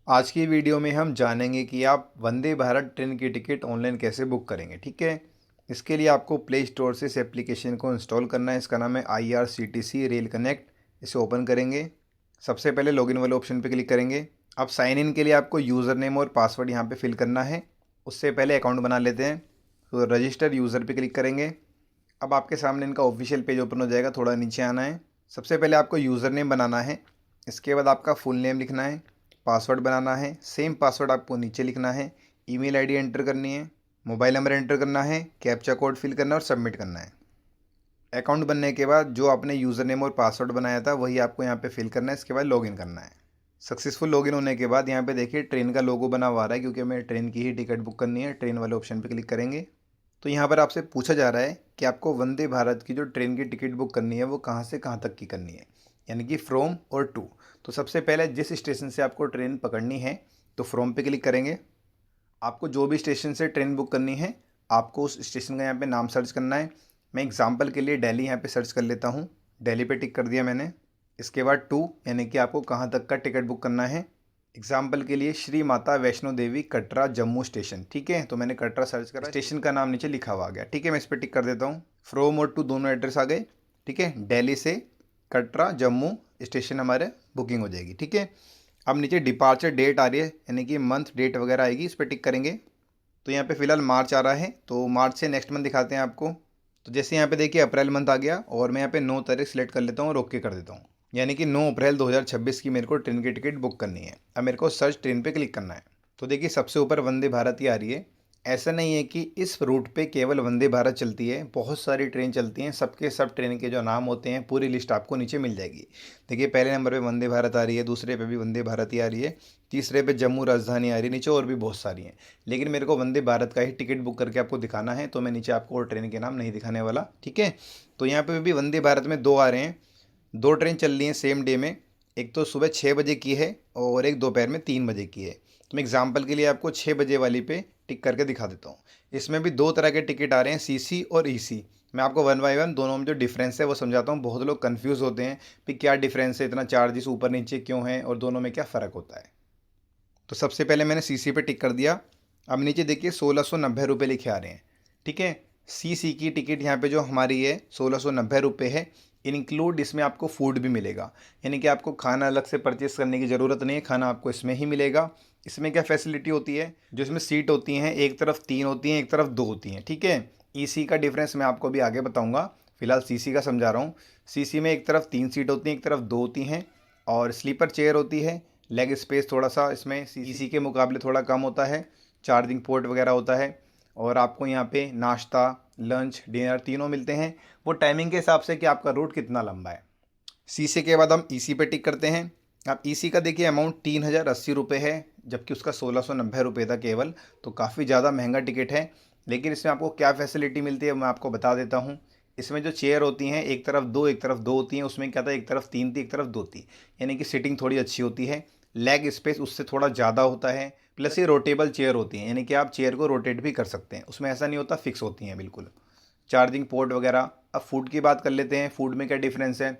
आज की वीडियो में हम जानेंगे कि आप वंदे भारत ट्रेन की टिकट ऑनलाइन कैसे बुक करेंगे। ठीक है, इसके लिए आपको प्ले स्टोर से इस एप्लीकेशन को इंस्टॉल करना है। इसका नाम है IRCTC रेल कनेक्ट। इसे ओपन करेंगे। सबसे पहले लॉगिन वाले ऑप्शन पे क्लिक करेंगे। अब साइन इन के लिए आपको यूज़र नेम और पासवर्ड यहाँ पे फिल करना है। उससे पहले अकाउंट बना लेते हैं, तो रजिस्टर यूज़र पे क्लिक करेंगे। अब आपके सामने इनका ऑफिशियल पेज ओपन हो जाएगा। थोड़ा नीचे आना है। सबसे पहले आपको यूज़र नेम बनाना है। इसके बाद आपका फुल नेम लिखना है, पासवर्ड बनाना है, सेम पासवर्ड आपको नीचे लिखना है, ईमेल आईडी एंटर करनी है, मोबाइल नंबर एंटर करना है, कैप्चा कोड फिल करना है और सबमिट करना है। अकाउंट बनने के बाद जो आपने यूज़र नेम और पासवर्ड बनाया था वही आपको यहाँ पे फिल करना है। इसके बाद लॉगिन करना है। सक्सेसफुल लॉगिन होने के बाद यहाँ पे देखिए ट्रेन का लोगो बना हुआ आ रहा है, क्योंकि हमें ट्रेन की ही टिकट बुक करनी है। ट्रेन वाले ऑप्शन पे क्लिक करेंगे तो यहाँ पर आपसे पूछा जा रहा है कि आपको वंदे भारत की जो ट्रेन की टिकट बुक करनी है वो कहाँ से कहाँ तक की करनी है, यानी कि फ्रॉम और टू। तो सबसे पहले जिस स्टेशन से आपको ट्रेन पकड़नी है तो फ्रॉम पे क्लिक करेंगे। आपको जो भी स्टेशन से ट्रेन बुक करनी है आपको उस स्टेशन का यहाँ पे नाम सर्च करना है। मैं एग्जांपल के लिए दिल्ली यहाँ पे सर्च कर लेता हूँ। दिल्ली पे टिक कर दिया मैंने। इसके बाद टू, यानी कि आपको कहाँ तक का टिकट बुक करना है। एग्जाम्पल के लिए श्री माता वैष्णो देवी कटरा जम्मू स्टेशन। ठीक है, तो मैंने कटरा सर्च करा, स्टेशन का नाम नीचे लिखा हुआ आ गया। ठीक है, मैं इस पर टिक कर देता हूँ। फ्रॉम और टू दोनों एड्रेस आ गए। ठीक है, दिल्ली से कटरा जम्मू स्टेशन हमारे बुकिंग हो जाएगी। ठीक है, अब नीचे डिपार्चर डेट आ रही है, यानी कि मंथ डेट वगैरह आएगी, इस पर टिक करेंगे। तो यहाँ पे फिलहाल मार्च आ रहा है, तो मार्च से नेक्स्ट मंथ दिखाते हैं आपको। तो जैसे यहाँ पे देखिए अप्रैल मंथ आ गया और मैं यहाँ पे 9 तारीख सेलेक्ट कर लेता हूँ और ओके कर देता हूँ। यानी कि 9 अप्रैल 2026 की मेरे को ट्रेन की टिकट बुक करनी है। अब मेरे को सर्च ट्रेन पे क्लिक करना है। तो देखिए सबसे ऊपर वंदे भारत ही आ रही है। ऐसा नहीं है कि इस रूट पे केवल वंदे भारत चलती है, बहुत सारी ट्रेन चलती हैं। सबके सब ट्रेन के जो नाम होते हैं पूरी लिस्ट आपको नीचे मिल जाएगी। देखिए पहले नंबर पे वंदे भारत आ रही है, दूसरे पे भी वंदे भारत ही आ रही है, तीसरे पे जम्मू राजधानी आ रही है, नीचे और भी बहुत सारी हैं। लेकिन मेरे को वंदे भारत का ही टिकट बुक करके आपको दिखाना है, तो मैं नीचे आपको और ट्रेन के नाम नहीं दिखाने वाला। ठीक है, तो यहाँ पे भी वंदे भारत में दो आ रहे हैं। दो ट्रेन चल रही हैं सेम डे में। एक तो सुबह 6 बजे की है और एक दोपहर में 3 बजे की है। तो मैं एग्जांपल के लिए आपको 6 बजे वाली पे टिक करके दिखा देता हूँ। इसमें भी दो तरह के टिकट आ रहे हैं, CC और EC। मैं आपको वन बाय वन दोनों में जो डिफरेंस है वो समझाता हूँ। बहुत लोग कंफ्यूज होते हैं कि क्या डिफरेंस है, इतना चार्जेस ऊपर नीचे क्यों है और दोनों में क्या फ़र्क होता है। तो सबसे पहले मैंने CC पे टिक कर दिया। अब नीचे देखिए 1690 रुपये लिखे आ रहे हैं। ठीक है, CC की टिकट यहाँ पे जो हमारी है 1690 रुपये है। इंक्लूड इसमें आपको फूड भी मिलेगा, यानी कि आपको खाना अलग से परचेस करने की ज़रूरत नहीं है, खाना आपको इसमें ही मिलेगा। इसमें क्या फैसिलिटी होती है, जो इसमें सीट होती हैं एक तरफ 3 होती हैं, एक तरफ 2 होती हैं। ठीक है, EC का डिफरेंस मैं आपको भी आगे बताऊँगा, फिलहाल CC का समझा रहा हूँ। CC में एक तरफ 3 सीट होती हैं, एक तरफ 2 होती हैं और स्लीपर चेयर होती है। लेग स्पेस थोड़ा सा इसमें CC के मुकाबले थोड़ा कम होता है। चार्जिंग पोर्ट वगैरह होता है और आपको यहाँ पे नाश्ता, लंच, डिनर तीनों मिलते हैं। वो टाइमिंग के हिसाब से कि आपका रूट कितना लंबा है। CC के बाद हम EC पे टिक करते हैं। अब EC का देखिए अमाउंट 3080 रुपये है, जबकि उसका 1690 रुपये था केवल। तो काफ़ी ज़्यादा महंगा टिकट है। लेकिन इसमें आपको क्या फैसिलिटी मिलती है मैं आपको बता देता हूँ। इसमें जो चेयर होती हैं एक तरफ दो एक तरफ दो होती हैं, उसमें क्या था एक तरफ 3 थी एक तरफ 2 थी, यानी कि सीटिंग थोड़ी अच्छी होती है। लेग स्पेस उससे थोड़ा ज़्यादा होता है। प्लस ये रोटेबल चेयर होती हैं, यानी कि आप चेयर को रोटेट भी कर सकते हैं, उसमें ऐसा नहीं होता, फिक्स होती हैं बिल्कुल। चार्जिंग पोर्ट वगैरह। अब फूड की बात कर लेते हैं, फूड में क्या डिफरेंस है।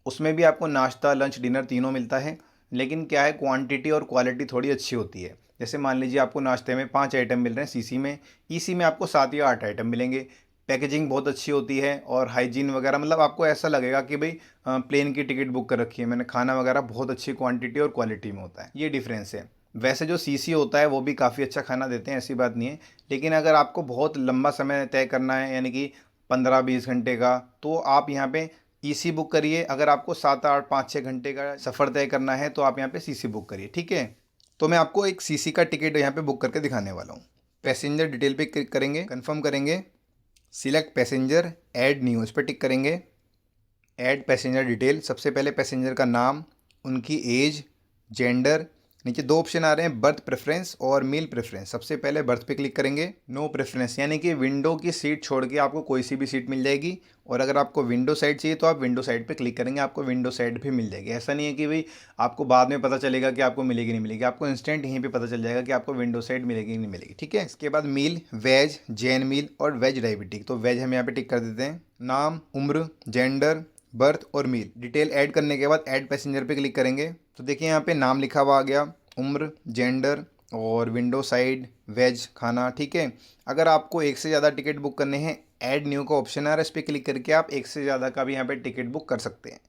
उसमें भी आपको नाश्ता, लंच, डिनर तीनों मिलता है। लेकिन क्या है, क्वांटिटी और क्वालिटी थोड़ी अच्छी होती है। जैसे मान लीजिए आपको नाश्ते में 5 आइटम मिल रहे हैं CC में, EC में आपको 7 या 8 आइटम मिलेंगे। पैकेजिंग बहुत अच्छी होती है और हाइजीन वगैरह, मतलब आपको ऐसा लगेगा कि भाई प्लेन की टिकट बुक कर रखी है मैंने। खाना वगैरह बहुत अच्छी क्वांटिटी और क्वालिटी में होता है, ये डिफरेंस है। वैसे जो CC होता है वो भी काफ़ी अच्छा खाना देते हैं, ऐसी बात नहीं है। लेकिन अगर आपको बहुत लंबा समय तय करना है, यानी कि 15-20 घंटे का, तो आप यहाँ पे EC बुक करिए। अगर आपको 7-8-5-6 घंटे का सफ़र तय करना है तो आप यहाँ पे CC बुक करिए। ठीक है, तो मैं आपको एक CC का टिकट यहाँ पे बुक करके दिखाने वाला हूँ। पैसेंजर डिटेल पे क्लिक करेंगे, कंफर्म करेंगे, सिलेक्ट पैसेंजर, ऐड न्यू, इस पर टिक करेंगे। ऐड पैसेंजर डिटेल, सबसे पहले पैसेंजर का नाम, उनकी एज, जेंडर। नीचे दो ऑप्शन आ रहे हैं, बर्थ प्रेफरेंस और मील प्रेफरेंस। सबसे पहले बर्थ पे क्लिक करेंगे। नो प्रेफरेंस, यानी कि विंडो की सीट छोड़ के आपको कोई सी भी सीट मिल जाएगी। और अगर आपको विंडो साइड चाहिए तो आप विंडो साइड पे क्लिक करेंगे, आपको विंडो साइड भी मिल जाएगी। ऐसा नहीं है कि भाई आपको बाद में पता चलेगा कि आपको मिलेगी नहीं मिलेगी, आपको इंस्टेंट यहीं पे पता चल जाएगा कि आपको विंडो साइड मिलेगी नहीं मिलेगी। ठीक है, इसके बाद मील, वेज, जैन मील और वेज डायबिटिक। तो वेज हम यहाँ पे टिक कर देते हैं। नाम, उम्र, जेंडर, बर्थ और मील डिटेल ऐड करने के बाद ऐड पैसेंजर पे क्लिक करेंगे। तो देखिए यहाँ पे नाम लिखा हुआ आ गया, उम्र, जेंडर और विंडो साइड, वेज खाना, ठीक है। अगर आपको एक से ज़्यादा टिकट बुक करने हैं, ऐड न्यू का ऑप्शन आ रहा है, इस पर क्लिक करके आप एक से ज़्यादा का भी यहाँ पे टिकट बुक कर सकते हैं।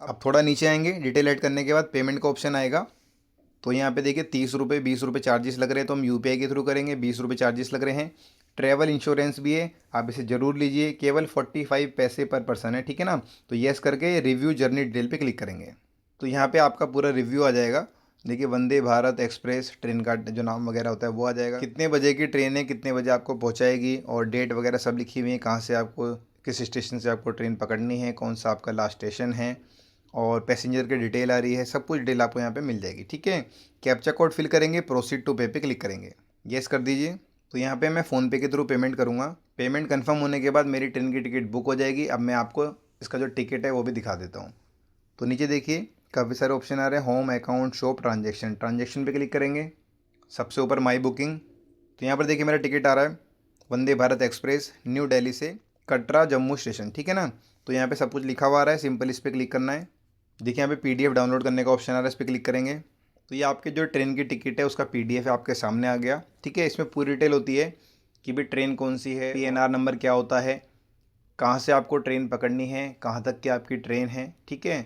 अब थोड़ा नीचे आएंगे, डिटेल ऐड करने के बाद पेमेंट का ऑप्शन आएगा। तो यहाँ पे देखिए 30 रुपये 20 रुपये चार्जेस लग रहे हैं, तो हम यूपीआई के थ्रू करेंगे। 20 रुपये चार्जेस लग रहे हैं। ट्रैवल इंश्योरेंस भी है, आप इसे ज़रूर लीजिए, केवल 45 पैसे पर पर्सन है, ठीक है ना। तो येस करके रिव्यू जर्नी डिटेल पे क्लिक करेंगे। तो यहाँ पे आपका पूरा रिव्यू आ जाएगा। देखिए वंदे भारत एक्सप्रेस ट्रेन का जो नाम वगैरह होता है वो आ जाएगा, कितने बजे की ट्रेन है, कितने बजे आपको पहुँचाएगी और डेट वगैरह सब लिखी हुई है, कहाँ से आपको, किस स्टेशन से आपको ट्रेन पकड़नी है, कौन सा आपका लास्ट स्टेशन है, और पैसेंजर की डिटेल आ रही है। सब कुछ डिटेल आपको यहाँ पे मिल जाएगी, ठीक है। कैप्चा कोड फिल करेंगे, प्रोसीड टू पे पे क्लिक करेंगे, येस कर दीजिए। तो यहाँ पे मैं फ़ोनपे के थ्रू पेमेंट करूँगा। पेमेंट कंफर्म होने के बाद मेरी ट्रेन की टिकट बुक हो जाएगी। अब मैं आपको इसका जो टिकट है वो भी दिखा देता हूँ। तो नीचे देखिए काफ़ी सारे ऑप्शन आ रहे हैं, home, account, shop, transaction. Transaction पे क्लिक करेंगे, सबसे ऊपर माई बुकिंग। तो यहाँ पर देखिए मेरा टिकट आ रहा है वंदे भारत एक्सप्रेस न्यू दिल्ली से कटरा जम्मू स्टेशन, ठीक है ना। तो यहाँ पे सब कुछ लिखा हुआ आ रहा है, सिंपल इस पर क्लिक करना है। देखिए यहाँ पे पीडीएफ डाउनलोड करने का ऑप्शन आ रहा है, इस पर क्लिक करेंगे। तो ये आपके जो ट्रेन की टिकट है उसका पीडीएफ आपके सामने आ गया, ठीक है। इसमें पूरी डिटेल होती है कि भाई ट्रेन कौन सी है, पीएनआर नंबर क्या होता है, कहाँ से आपको ट्रेन पकड़नी है, कहाँ तक की आपकी ट्रेन है, ठीक है।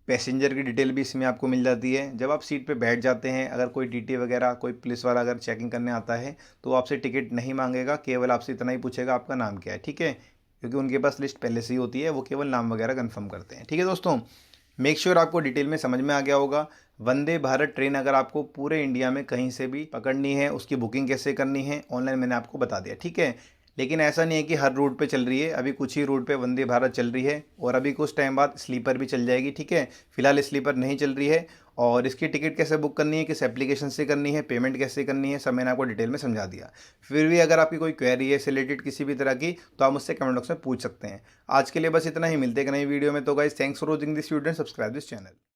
पैसेंजर की डिटेल भी इसमें आपको मिल जाती है। जब आप सीट पे बैठ जाते हैं, अगर कोई टीटी वगैरह कोई पुलिस वाला अगर चेकिंग करने आता है तो आपसे टिकट नहीं मांगेगा, केवल आपसे इतना ही पूछेगा आपका नाम क्या है, ठीक है। क्योंकि उनके पास लिस्ट पहले से ही होती है, वो केवल नाम वगैरह कंफर्म करते हैं, ठीक है दोस्तों। मेक श्योर आपको डिटेल में समझ में आ गया होगा। वंदे भारत ट्रेन अगर आपको पूरे इंडिया में कहीं से भी पकड़नी है, उसकी बुकिंग कैसे करनी है ऑनलाइन मैंने आपको बता दिया, ठीक है। लेकिन ऐसा नहीं है कि हर रूट पे चल रही है, अभी कुछ ही रूट पे वंदे भारत चल रही है और अभी कुछ टाइम बाद स्लीपर भी चल जाएगी, ठीक है। फिलहाल स्लीपर नहीं चल रही है। और इसकी टिकट कैसे बुक करनी है, किस एप्लीकेशन से करनी है, पेमेंट कैसे करनी है, सब मैंने आपको डिटेल में समझा दिया। फिर भी अगर आपकी कोई क्वेरी है इससे रिलेटेड किसी भी तरह की, तो आप मुझसे कमेंट बॉक्स में पूछ सकते हैं। आज के लिए बस इतना ही, मिलते हैं एक नई वीडियो में। तो guys thanks for watching this video and subscribe this channel.